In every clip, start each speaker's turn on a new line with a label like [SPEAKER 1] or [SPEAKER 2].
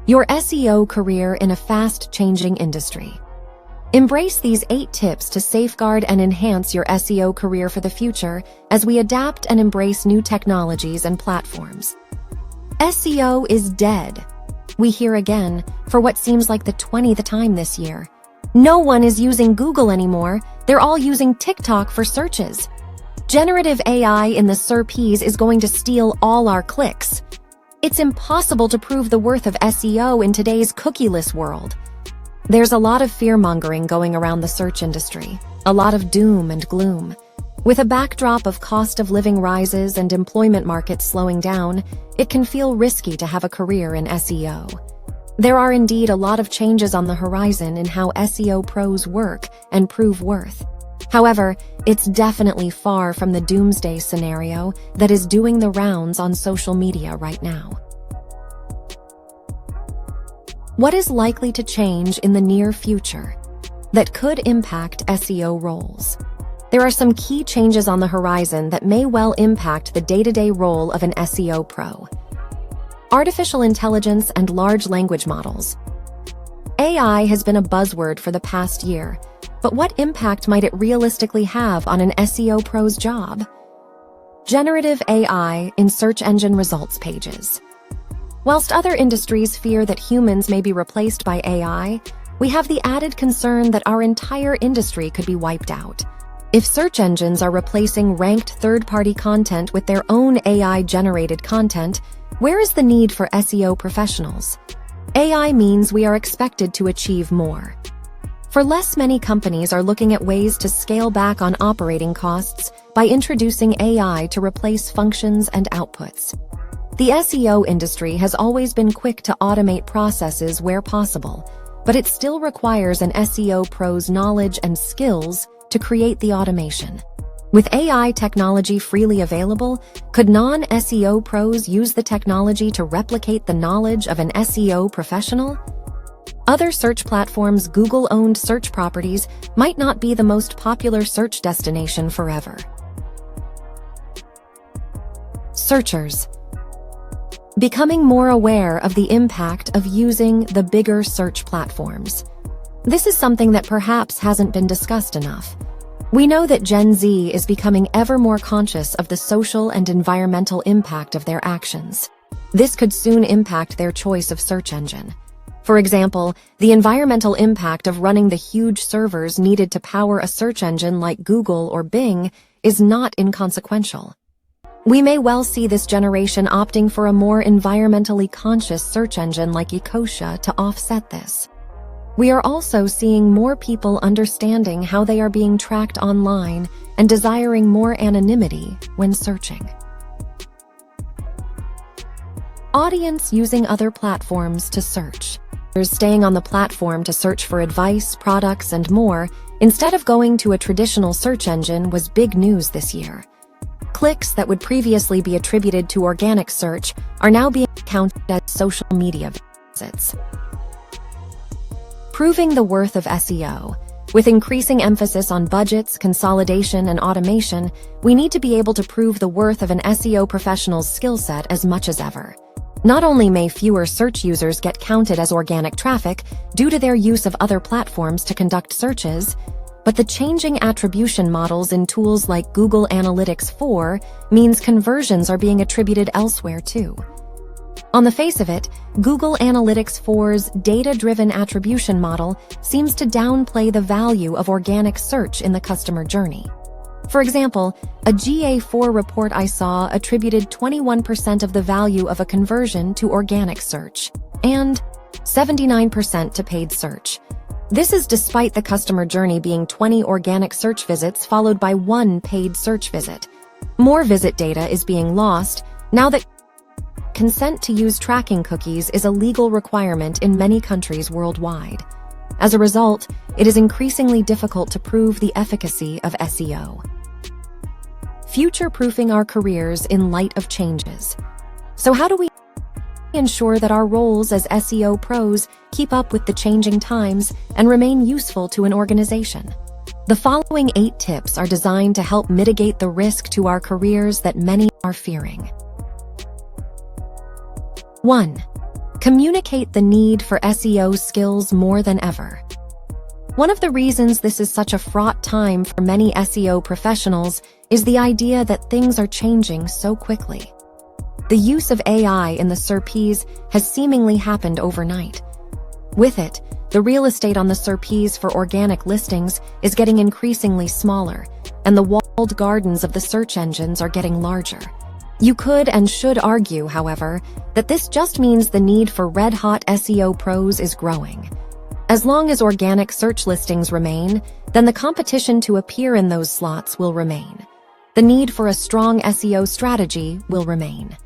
[SPEAKER 1] Your SEO career in a fast-changing industry. Embrace these 8 tips to safeguard and enhance your SEO career for the future as we adapt and embrace new technologies and platforms. SEO is dead. We hear again, for what seems like the 20th time this year. No one is using Google anymore, they're all using TikTok for searches. Generative AI in the SERPs is going to steal all our clicks. It's impossible to prove the worth of SEO in today's cookieless world. There's a lot of fear-mongering going around the search industry, a lot of doom and gloom. With a backdrop of cost of living rises and employment markets slowing down, it can feel risky to have a career in SEO. There are indeed a lot of changes on the horizon in how SEO pros work and prove worth. However, it's definitely far from the doomsday scenario that is doing the rounds on social media right now. What is likely to change in the near future that could impact SEO roles? There are some key changes on the horizon that may well impact the day-to-day role of an SEO pro. Artificial intelligence and large language models. AI has been a buzzword for the past year, but what impact might it realistically have on an SEO pro's job? Generative AI in search engine results pages. Whilst other industries fear that humans may be replaced by AI, we have the added concern that our entire industry could be wiped out. If search engines are replacing ranked third-party content with their own AI-generated content, where is the need for SEO professionals? AI means we are expected to achieve more. For less, many companies are looking at ways to scale back on operating costs by introducing AI to replace functions and outputs. The SEO industry has always been quick to automate processes where possible, but it still requires an SEO pro's knowledge and skills to create the automation. With AI technology freely available, could non-SEO pros use the technology to replicate the knowledge of an SEO professional? Other search platforms' Google-owned search properties might not be the most popular search destination forever. Searchers. Becoming more aware of the impact of using the bigger search platforms. This is something that perhaps hasn't been discussed enough. We know that Gen Z is becoming ever more conscious of the social and environmental impact of their actions. This could soon impact their choice of search engine. For example, the environmental impact of running the huge servers needed to power a search engine like Google or Bing is not inconsequential. We may well see this generation opting for a more environmentally conscious search engine like Ecosia to offset this. We are also seeing more people understanding how they are being tracked online and desiring more anonymity when searching. Audience using other platforms to search. Staying on the platform to search for advice, products, and more, instead of going to a traditional search engine, was big news this year. Clicks that would previously be attributed to organic search are now being counted as social media visits. Proving the worth of SEO. With increasing emphasis on budgets, consolidation, and automation, we need to be able to prove the worth of an SEO professional's skill set as much as ever. Not only may fewer search users get counted as organic traffic due to their use of other platforms to conduct searches, but the changing attribution models in tools like Google Analytics 4 means conversions are being attributed elsewhere too. On the face of it, Google Analytics 4's data-driven attribution model seems to downplay the value of organic search in the customer journey. For example, a GA4 report I saw attributed 21% of the value of a conversion to organic search and 79% to paid search. This is despite the customer journey being 20 organic search visits followed by 1 paid search visit. More visit data is being lost now that consent to use tracking cookies is a legal requirement in many countries worldwide. As a result, it is increasingly difficult to prove the efficacy of SEO. Future-proofing our careers in light of changes. So how do we ensure that our roles as SEO pros keep up with the changing times and remain useful to an organization? The following 8 tips are designed to help mitigate the risk to our careers that many are fearing. 1. Communicate the need for SEO skills more than ever. One of the reasons this is such a fraught time for many SEO professionals is the idea that things are changing so quickly. The use of AI in the SERPs has seemingly happened overnight. With it, the real estate on the SERPs for organic listings is getting increasingly smaller, and the walled gardens of the search engines are getting larger. You could and should argue, however, that this just means the need for red-hot SEO pros is growing. As long as organic search listings remain, then the competition to appear in those slots will remain. The need for a strong SEO strategy will remain.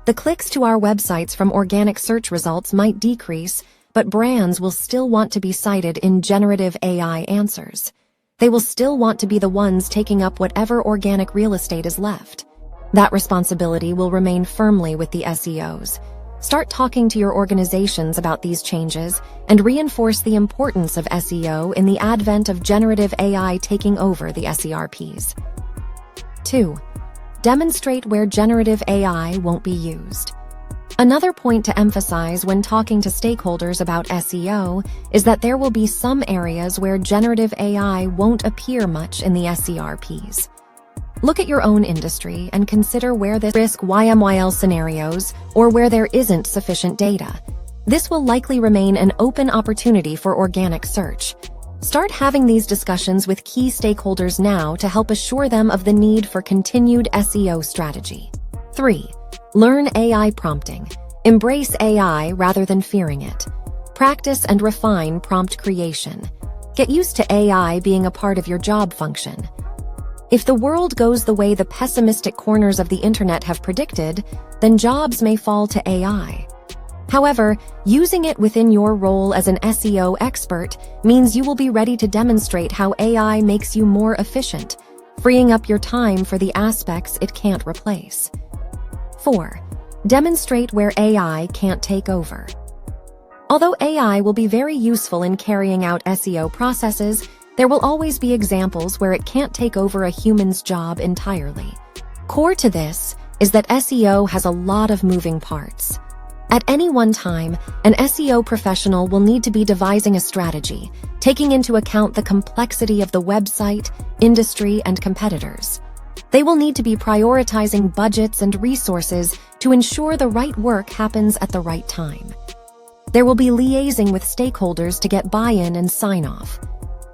[SPEAKER 1] The clicks to our websites from organic search results might decrease, but brands will still want to be cited in generative AI answers. They will still want to be the ones taking up whatever organic real estate is left. That responsibility will remain firmly with the SEOs. Start talking to your organizations about these changes and reinforce the importance of SEO in the advent of generative AI taking over the SERPs. 2. Demonstrate where generative AI won't be used. Another point to emphasize when talking to stakeholders about SEO is that there will be some areas where generative AI won't appear much in the SERPs. Look at your own industry and consider where this risk YMYL scenarios or where there isn't sufficient data. This will likely remain an open opportunity for organic search. Start having these discussions with key stakeholders now to help assure them of the need for continued SEO strategy. 3. Learn AI prompting. Embrace AI rather than fearing it. Practice and refine prompt creation. Get used to AI being a part of your job function. If the world goes the way the pessimistic corners of the internet have predicted, then jobs may fall to AI. However, using it within your role as an SEO expert means you will be ready to demonstrate how AI makes you more efficient, freeing up your time for the aspects it can't replace. 4. Demonstrate where AI can't take over. Although AI will be very useful in carrying out SEO processes, there will always be examples where it can't take over a human's job entirely. Core to this is that SEO has a lot of moving parts. At any one time, an SEO professional will need to be devising a strategy, taking into account the complexity of the website, industry, and competitors. They will need to be prioritizing budgets and resources to ensure the right work happens at the right time. There will be liaising with stakeholders to get buy-in and sign-off.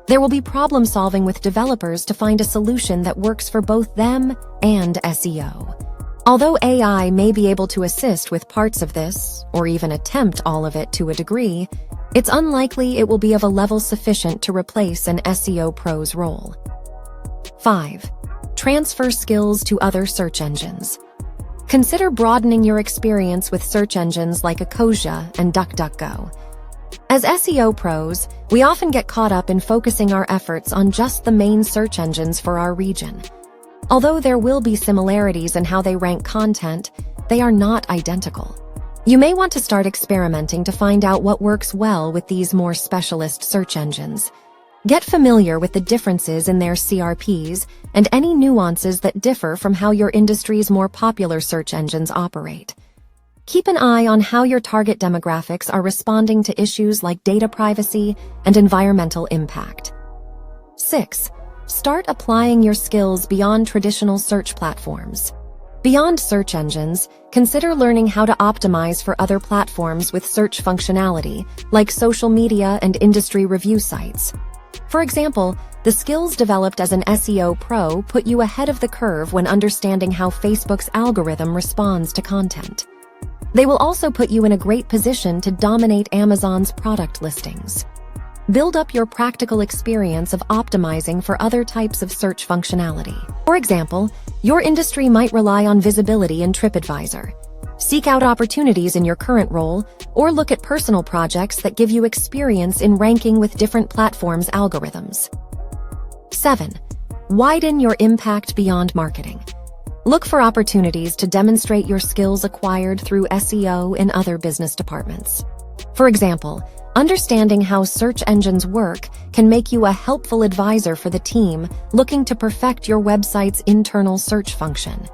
[SPEAKER 1] There will be problem-solving with developers to find a solution that works for both them and SEO. Although AI may be able to assist with parts of this, or even attempt all of it to a degree, it's unlikely it will be of a level sufficient to replace an SEO pro's role. 5. Transfer skills to other search engines. Consider broadening your experience with search engines like Ecosia and DuckDuckGo. As SEO pros, we often get caught up in focusing our efforts on just the main search engines for our region. Although there will be similarities in how they rank content, they are not identical. You may want to start experimenting to find out what works well with these more specialist search engines. Get familiar with the differences in their CRPs and any nuances that differ from how your industry's more popular search engines operate. Keep an eye on how your target demographics are responding to issues like data privacy and environmental impact. 6. Start applying your skills beyond traditional search platforms. Beyond search engines, consider learning how to optimize for other platforms with search functionality, like social media and industry review sites. For example, the skills developed as an SEO pro put you ahead of the curve when understanding how Facebook's algorithm responds to content. They will also put you in a great position to dominate Amazon's product listings. Build up your practical experience of optimizing for other types of search functionality. For example, your industry might rely on visibility in TripAdvisor. Seek out opportunities in your current role, or look at personal projects that give you experience in ranking with different platforms' algorithms. 7. Widen your impact beyond marketing. Look for opportunities to demonstrate your skills acquired through SEO in other business departments. For example, understanding how search engines work can make you a helpful advisor for the team looking to perfect your website's internal search function.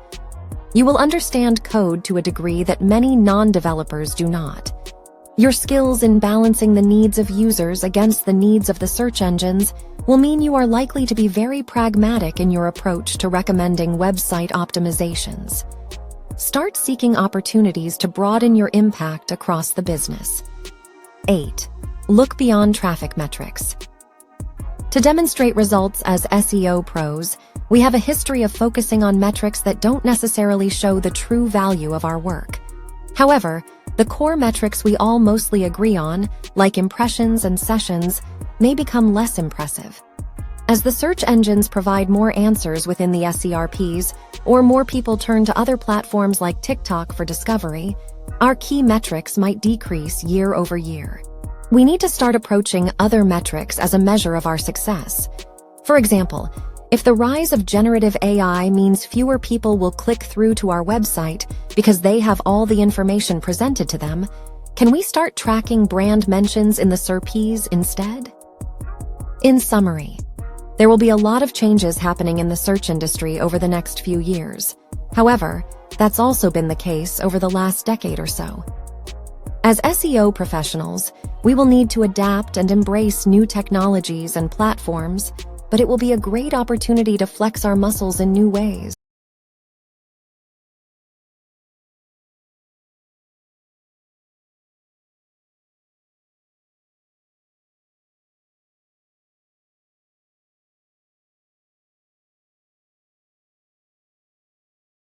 [SPEAKER 1] You will understand code to a degree that many non-developers do not. Your skills in balancing the needs of users against the needs of the search engines will mean you are likely to be very pragmatic in your approach to recommending website optimizations. Start seeking opportunities to broaden your impact across the business. 8. Look beyond traffic metrics. To demonstrate results as SEO pros, we have a history of focusing on metrics that don't necessarily show the true value of our work. However, the core metrics we all mostly agree on, like impressions and sessions, may become less impressive. As the search engines provide more answers within the SERPs, or more people turn to other platforms like TikTok for discovery, our key metrics might decrease year over year. We need to start approaching other metrics as a measure of our success. For example, if the rise of generative AI means fewer people will click through to our website because they have all the information presented to them, can we start tracking brand mentions in the SERPs instead? In summary, there will be a lot of changes happening in the search industry over the next few years. However, that's also been the case over the last decade or so. As SEO professionals, we will need to adapt and embrace new technologies and platforms, but it will be a great opportunity to flex our muscles in new ways.